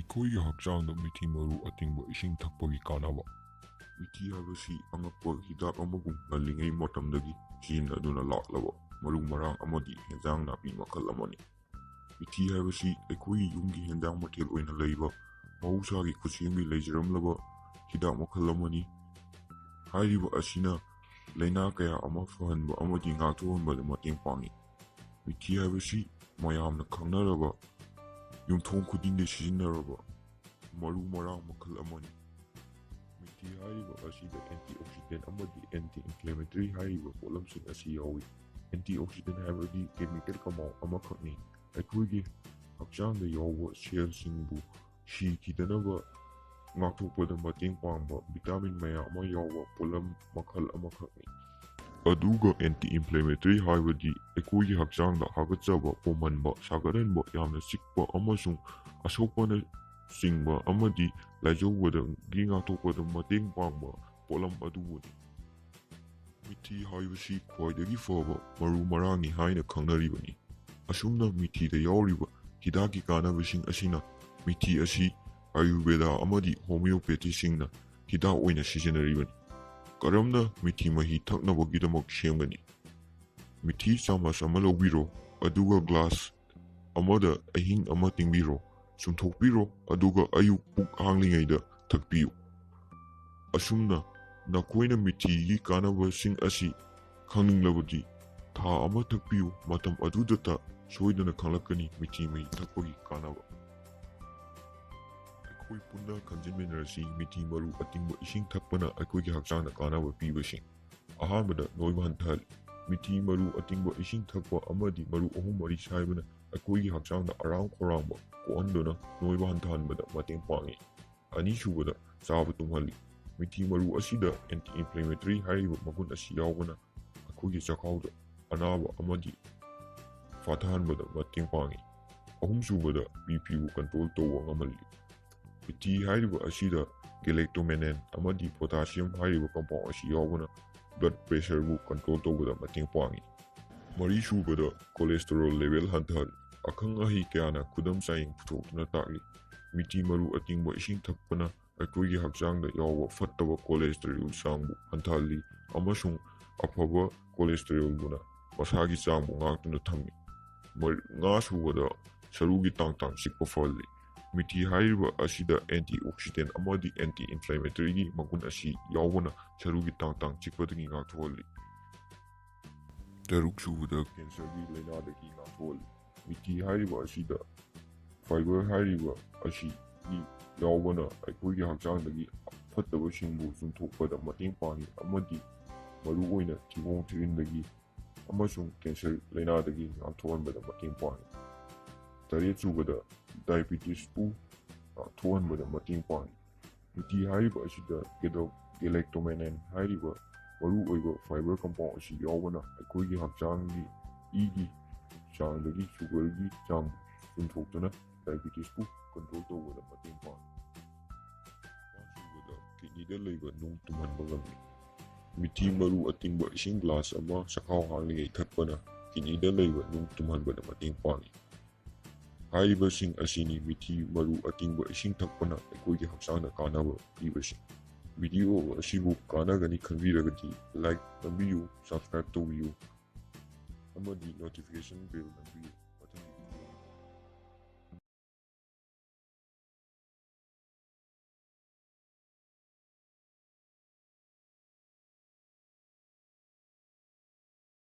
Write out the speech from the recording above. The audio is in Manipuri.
ꯑꯩꯈꯣꯏꯒꯤ ꯍꯛꯆꯥꯡꯗ ꯃꯤꯊꯤ ꯃꯔꯨ ꯑꯇꯤꯡꯕ ꯏꯁꯤꯡ ꯊꯛꯄꯒꯤ ꯀꯥꯟꯅꯕ꯫ ꯃꯤꯊꯤ ꯍꯥꯏꯕꯁꯤ ꯑꯉꯛꯄ ꯍꯤꯗꯥꯛ ꯑꯃꯒꯨꯝ ꯉꯜꯂꯤꯉꯩ ꯃꯇꯝꯗꯒꯤ ꯁꯤꯖꯤꯟꯅꯗꯨꯅ ꯂꯥꯛꯂꯕ ꯃꯔꯨ ꯃꯔꯥꯡ ꯑꯃꯗꯤ ꯍꯦꯟꯖꯥꯡ ꯅꯥꯄꯤ ꯃꯈꯜ ꯑꯃꯅꯤ꯫ ꯃꯤꯊꯤ ꯍꯥꯏꯕꯁꯤ ꯑꯩꯈꯣꯏꯒꯤ ꯌꯨꯝꯒꯤ ꯍꯦꯟꯖꯥꯡ ꯃꯊꯦꯜ ꯑꯣꯏꯅ ꯂꯩꯕ ꯃꯍꯧꯁꯥꯒꯤ ꯈꯨꯠꯁꯦꯝꯒꯤ ꯂꯩꯖꯔꯝꯂꯕ ꯍꯤꯗꯥꯛ ꯃꯈꯜ ꯑꯃꯅꯤ꯫ ꯍꯥꯏꯔꯤꯕ ꯑꯁꯤꯅ ꯂꯩꯅꯥ ꯀꯌꯥ ꯑꯃ ꯐꯍꯟꯕ ꯑꯃꯗꯤ ꯉꯥꯛꯊꯣꯛꯍꯟꯕꯗ ꯃꯇꯦꯡ ꯄꯥꯡꯏ꯫ ꯃꯤꯊꯤ ꯍꯥꯏꯕꯁꯤ ꯃꯌꯥꯝꯅ ꯈꯪꯅꯔꯕ ꯌꯨꯝꯊꯣꯡ ꯈꯨꯗꯤꯡꯗ ꯁꯤꯖꯤꯟꯅꯔꯕ ꯃꯔꯨ ꯃꯔꯥꯡ ꯃꯈꯜ ꯑꯃꯅꯤ꯫ ꯃꯤꯊꯤ ꯍꯥꯏꯔꯤꯕ ꯑꯁꯤꯗ ꯑꯦꯟꯇꯤꯑꯣꯛꯁꯤꯗꯦꯟ ꯑꯃꯗꯤ ꯑꯦꯟꯇꯤ ꯏꯟꯐ꯭ꯂꯦꯃꯦꯇꯔꯤ ꯍꯥꯏꯔꯤꯕ ꯄꯣꯠꯂꯝꯁꯤꯡ ꯑꯁꯤ ꯌꯥꯎꯏ꯫ ꯑꯦꯟꯇꯤꯑꯣꯛꯁꯤꯗꯦꯟ ꯍꯥꯏꯕꯗꯤ ꯀꯦꯃꯤꯀꯦꯜ ꯀꯝꯄꯥꯎꯟ ꯑꯃꯈꯛꯅꯤ ꯑꯩꯈꯣꯏꯒꯤ ꯍꯛꯆꯥꯡꯗ ꯌꯥꯎꯕ ꯁꯦꯜꯁꯤꯡꯕꯨ ꯁꯤꯈꯤꯗꯅꯕ ꯉꯥꯛꯊꯣꯛꯄꯗ ꯃꯇꯦꯡ ꯄꯥꯡꯕ ꯚꯤꯇꯥꯃꯤꯟ ꯃꯌꯥꯝ ꯑꯃ ꯌꯥꯎꯕ ꯄꯣꯠꯂꯝ ꯃꯈꯜ ꯑꯃꯈꯛꯅꯤ꯫ ꯑꯗꯨꯒ ꯑꯦꯟꯇꯤ ꯏꯟꯐ꯭ꯂꯦꯃꯦꯇꯔꯤ ꯍꯥꯏꯕꯗꯤ ꯑꯩꯈꯣꯏꯒꯤ ꯍꯛꯆꯥꯡꯗ ꯍꯥꯒꯠꯆꯕ, ꯄꯣꯝꯍꯟꯕ, ꯁꯥꯒꯠꯍꯟꯕ, ꯌꯥꯝꯅ ꯆꯤꯛꯄ ꯑꯃꯁꯨꯡ ꯑꯁꯣꯛꯄꯅ ꯆꯤꯡꯕ ꯑꯃꯗꯤ ꯂꯥꯏꯖꯧꯕꯗꯒꯤ ꯉꯥꯛꯊꯣꯛꯄꯗ ꯃꯇꯦꯡ ꯄꯥꯡꯕ ꯄꯣꯠꯂꯝ ꯑꯗꯨꯕꯨꯅꯤ꯫ ꯃꯤꯊꯤ ꯍꯥꯏꯕꯁꯤ ꯈ꯭ꯋꯥꯏꯗꯒꯤ ꯐꯕ ꯃꯔꯨ ꯃꯔꯥꯡꯅꯤ ꯍꯥꯏꯅ ꯈꯪꯅꯔꯤꯕꯅꯤ꯫ ꯑꯁꯨꯝꯅ ꯃꯤꯊꯤꯗ ꯌꯥꯎꯔꯤꯕ ꯍꯤꯗꯥꯛꯀꯤ ꯀꯥꯟꯅꯕꯁꯤꯡ ꯑꯁꯤꯅ ꯃꯤꯊꯤ ꯑꯁꯤ ꯑꯌꯨꯔꯚꯦꯗꯥ ꯑꯃꯗꯤ ꯍꯣꯃꯤꯑꯣꯄꯦꯊꯤꯁꯤꯡꯅ ꯍꯤꯗꯥꯛ ꯑꯣꯏꯅ ꯁꯤꯖꯤꯟꯅꯔꯤꯕꯅꯤ꯫ ꯀꯔꯝꯅ ꯃꯤꯊꯤ ꯃꯍꯤ ꯊꯛꯅꯕꯒꯤꯗꯃꯛ ꯁꯦꯝꯒꯅꯤ? ꯃꯤꯊꯤ ꯆꯥꯃꯁ ꯑꯃ ꯂꯧꯕꯤꯔꯣ, ꯑꯗꯨꯒ ꯒ꯭ꯂꯥꯁ ꯑꯃꯗ ꯑꯍꯤꯡ ꯑꯃ ꯇꯤꯡꯕꯤꯔꯣ, ꯁꯨꯝꯊꯣꯛꯄꯤꯔꯣ, ꯑꯗꯨꯒ ꯑꯌꯨꯛ ꯄꯨꯛ ꯍꯥꯡꯂꯤꯉꯩꯗ ꯊꯛꯄꯤꯌꯨ꯫ ꯑꯁꯨꯝꯅ ꯅꯈꯣꯏꯅ ꯃꯤꯊꯤꯒꯤ ꯀꯥꯟꯅꯕꯁꯤꯡ ꯑꯁꯤ ꯈꯪꯅꯤꯡꯂꯕꯗꯤ ꯊꯥ ꯑꯃ ꯊꯛꯄꯤꯌꯨ, ꯃꯇꯝ ꯑꯗꯨꯗꯇ ꯁꯣꯏꯗꯅ ꯈꯪꯂꯛꯀꯅꯤ ꯃꯤꯊꯤ ꯃꯍꯤ ꯊꯛꯄꯒꯤ ꯀꯥꯟꯅꯕ꯫ ꯑꯩꯈꯣꯏ ꯄꯨꯟꯅ ꯈꯪꯖꯤꯟꯃꯤꯟꯅꯔꯁꯤ ꯃꯤꯊꯤ ꯃꯔꯨ ꯑꯇꯤꯡꯕ ꯏꯁꯤꯡ ꯊꯛꯄꯅ ꯑꯩꯈꯣꯏꯒꯤ ꯍꯛꯆꯥꯡꯗ ꯀꯥꯟꯅꯕ ꯄꯤꯕꯁꯤꯡ꯫ ꯑꯍꯥꯟꯕꯗ ꯅꯣꯏꯕ ꯍꯟꯊꯍꯜꯂꯤ꯫ ꯃꯤꯊꯤ ꯃꯔꯨ ꯑꯇꯤꯡꯕ ꯏꯁꯤꯡ ꯊꯛꯄ ꯑꯃꯗꯤ ꯃꯔꯨ 3-4 ꯁꯥꯏꯕꯅ ꯑꯩꯈꯣꯏꯒꯤ ꯍꯛꯆꯥꯡꯗ ꯑꯔꯥꯝ ꯈꯧꯔꯥꯡꯕ ꯀꯣꯛꯍꯟꯗꯨꯅ ꯅꯣꯏꯕ ꯍꯟꯊꯍꯟꯕꯗ ꯃꯇꯦꯡ ꯄꯥꯡꯏ꯫ ꯑꯅꯤꯁꯨꯕꯗ ꯆꯥꯕ ꯇꯨꯝꯍꯜꯂꯤ꯫ ꯃꯤꯊꯤ ꯃꯔꯨ ꯑꯁꯤꯗ ꯑꯦꯟꯇꯤ ꯏꯟꯐ꯭ꯂꯦꯃꯦꯇꯔꯤ ꯍꯥꯏꯔꯤꯕ ꯃꯒꯨꯟ ꯑꯁꯤ ꯌꯥꯎꯕꯅ ꯑꯩꯈꯣꯏꯒꯤ ꯆꯈꯥꯎꯗ ꯑꯅꯥꯕ ꯑꯃꯗꯤ ꯐꯥꯊꯍꯟꯕꯗ ꯃꯇꯦꯡ ꯄꯥꯡꯏ꯫ ꯑꯍꯨꯝꯁꯨꯕꯗ BPꯕꯨ ꯀꯟꯇ꯭ꯔꯣꯜ ꯇꯧꯕ ꯉꯝꯍꯜꯂꯤ꯫ ꯃꯤꯊꯤ ꯍꯥꯏꯔꯤꯕ ꯑꯁꯤꯗ ꯒꯦꯂꯦꯛꯇꯣꯃꯦꯅꯦꯟ ꯑꯃꯗꯤ ꯄꯣꯇꯥꯁꯤꯌꯝ ꯍꯥꯏꯔꯤꯕ ꯀꯝꯄꯥꯎꯟ ꯑꯁꯤ ꯌꯥꯎꯕꯅ ꯕ꯭ꯂꯗ ꯄ꯭ꯔꯦꯁꯔꯕꯨ ꯀꯟꯇ꯭ꯔꯣꯜ ꯇꯧꯕꯗ ꯃꯇꯦꯡ ꯄꯥꯡꯏ꯫ ꯃꯔꯤꯁꯨꯕꯗ ꯀꯣꯂꯦꯁꯇꯦꯔꯣꯜ ꯂꯦꯚꯦꯜ ꯍꯟꯊꯍꯜꯂꯤ꯫ ꯑꯈꯪ ꯑꯍꯩ ꯀꯌꯥꯅ ꯈꯨꯗꯝ ꯆꯥꯡꯌꯦꯡ ꯄꯨꯊꯣꯛꯇꯨꯅ ꯇꯥꯛꯂꯤ ꯃꯤꯊꯤ ꯃꯔꯨ ꯑꯇꯤꯡꯕ ꯏꯁꯤꯡ ꯊꯛꯄꯅ ꯑꯩꯈꯣꯏꯒꯤ ꯍꯛꯆꯥꯡꯗ ꯌꯥꯎꯕ ꯐꯠꯇꯕ ꯀꯣꯂꯦꯁꯇꯦꯔꯣꯜ ꯆꯥꯡꯕꯨ ꯍꯟꯊꯍꯜꯂꯤ ꯑꯃꯁꯨꯡ ꯑꯐꯕ ꯀꯣꯂꯦꯁꯇꯦꯔꯣꯜꯕꯨꯅ ꯃꯁꯥꯒꯤ ꯆꯥꯡꯕꯨ ꯉꯥꯛꯇꯨꯅ ꯊꯝꯃꯤ꯫ 5ꯁꯨꯕꯗ ꯁꯔꯨꯒꯤ ꯇꯥꯡ ꯆꯤꯛꯄ ꯐꯍꯜꯂꯤ꯫ ꯃꯤꯊꯤ ꯍꯥꯏꯔꯤꯕ ꯑꯁꯤꯗ ꯑꯦꯟꯇꯤꯑꯣꯛꯁꯤꯗꯦꯟ ꯑꯃꯗꯤ ꯑꯦꯟꯇꯤ ꯏꯟꯐ꯭ꯂꯦꯃꯦꯇꯔꯤꯒꯤ ꯃꯒꯨꯟ ꯑꯁꯤ ꯌꯥꯎꯕꯅ ꯁꯔꯨꯒꯤ ꯇꯥꯡ ꯆꯤꯛꯄꯗꯒꯤ ꯉꯥꯛꯊꯣꯛꯍꯜꯂꯤ꯫ 6ꯁꯨꯕꯗ ꯀꯦꯟꯁꯔꯒꯤ ꯂꯩꯅꯥꯗꯒꯤ ꯉꯥꯛꯊꯣꯛꯍꯜꯂꯤ꯫ ꯃꯤꯊꯤ ꯍꯥꯏꯔꯤꯕ ꯑꯁꯤꯗ ꯐꯥꯏꯕꯔ ꯍꯥꯏꯔꯤꯕ ꯑꯁꯤ ꯌꯥꯎꯕꯅ ꯑꯩꯈꯣꯏꯒꯤ ꯍꯛꯆꯥꯡꯗꯒꯤ ꯐꯠꯇꯕꯁꯤꯡꯕꯨ ꯆꯨꯝꯊꯣꯛꯄꯗ ꯃꯇꯦꯡ ꯄꯥꯡꯏ ꯑꯃꯗꯤ ꯃꯔꯨꯑꯣꯏꯅ ꯊꯤꯕꯣꯡ ꯊꯤꯔꯤꯟꯗꯒꯤ ꯑꯃꯁꯨꯡ ꯀꯦꯟꯁꯔ ꯂꯩꯅꯥꯗꯒꯤ ꯉꯥꯛꯊꯣꯛꯍꯟꯕꯗ ꯃꯇꯦꯡ ꯄꯥꯡꯏ꯫ 8ꯁꯨꯕꯗ ꯗꯥꯏꯕꯦꯇꯤꯁꯄꯨ ꯉꯥꯛꯊꯣꯛꯍꯟꯕꯗ ꯃꯇꯦꯡ ꯄꯥꯡꯏ꯫ ꯃꯤꯊꯤ ꯍꯥꯏꯔꯤꯕ ꯑꯁꯤꯗ ꯒꯦꯂꯦꯛꯇꯣꯃꯦꯅꯦꯟ ꯍꯥꯏꯔꯤꯕ ꯃꯔꯨꯑꯣꯏꯕ ꯐꯥꯏꯕꯔ ꯀꯝꯄꯥꯎꯟ ꯑꯁꯤ ꯌꯥꯎꯕꯅ ꯑꯩꯈꯣꯏꯒꯤ ꯍꯛꯆꯥꯡꯒꯤ ꯏꯒꯤ ꯆꯥꯡꯗꯒꯤ ꯁꯨꯒꯔꯒꯤ ꯆꯥꯡ ꯆꯨꯝꯊꯣꯛꯇꯨꯅ ꯗꯥꯏꯕꯦꯇꯤꯁꯄꯨ ꯀꯟꯇ꯭ꯔꯣꯜ ꯇꯧꯕꯗ ꯃꯇꯦꯡ ꯄꯥꯡꯏ꯫ 9ꯁꯨꯕꯗ ꯀꯤꯗꯅꯤꯗ ꯂꯩꯕ ꯅꯨꯡ ꯇꯨꯝꯍꯟꯕ ꯉꯝꯃꯤ꯫ ꯃꯤꯊꯤ ꯃꯔꯨ ꯑꯇꯤꯡꯕ ꯏꯁꯤꯡ ꯒ꯭ꯂꯥꯁ ꯑꯃ ꯆꯈꯥꯎ ꯍꯥꯡꯂꯤꯉꯩ ꯊꯛꯄꯅ ꯀꯤꯗꯅꯤꯗ ꯂꯩꯕ ꯅꯨꯡ ꯇꯨꯝꯍꯟꯕꯗ ꯃꯇꯦꯡ ꯄꯥꯡꯏ꯫ ꯍꯥꯏꯔꯤꯕꯁꯤꯡ ꯑꯁꯤꯅꯤ ꯃꯤꯊꯤ ꯃꯔꯨ ꯑꯇꯤꯡꯕ ꯏꯁꯤꯡ ꯊꯛꯄꯅ ꯑꯩꯈꯣꯏꯒꯤ ꯍꯛꯆꯥꯡꯗ ꯀꯥꯟꯅꯕ ꯄꯤꯕꯁꯤꯡ꯫ ꯚꯤꯗꯤꯑꯣ ꯑꯁꯤꯕꯨ ꯀꯥꯟꯅꯒꯅꯤ ꯈꯟꯕꯤꯔꯒꯗꯤ ꯂꯥꯏꯛ ꯅꯝꯕꯤꯌꯨ, ꯁꯕꯁꯀ꯭ꯔꯥꯏꯕ ꯇꯧꯕꯤꯌꯨ ꯑꯃꯗꯤ ꯅꯣꯇꯤꯐꯤꯀꯦꯁꯟ ꯕꯦꯜ ꯅꯝꯕꯤꯌꯨ꯫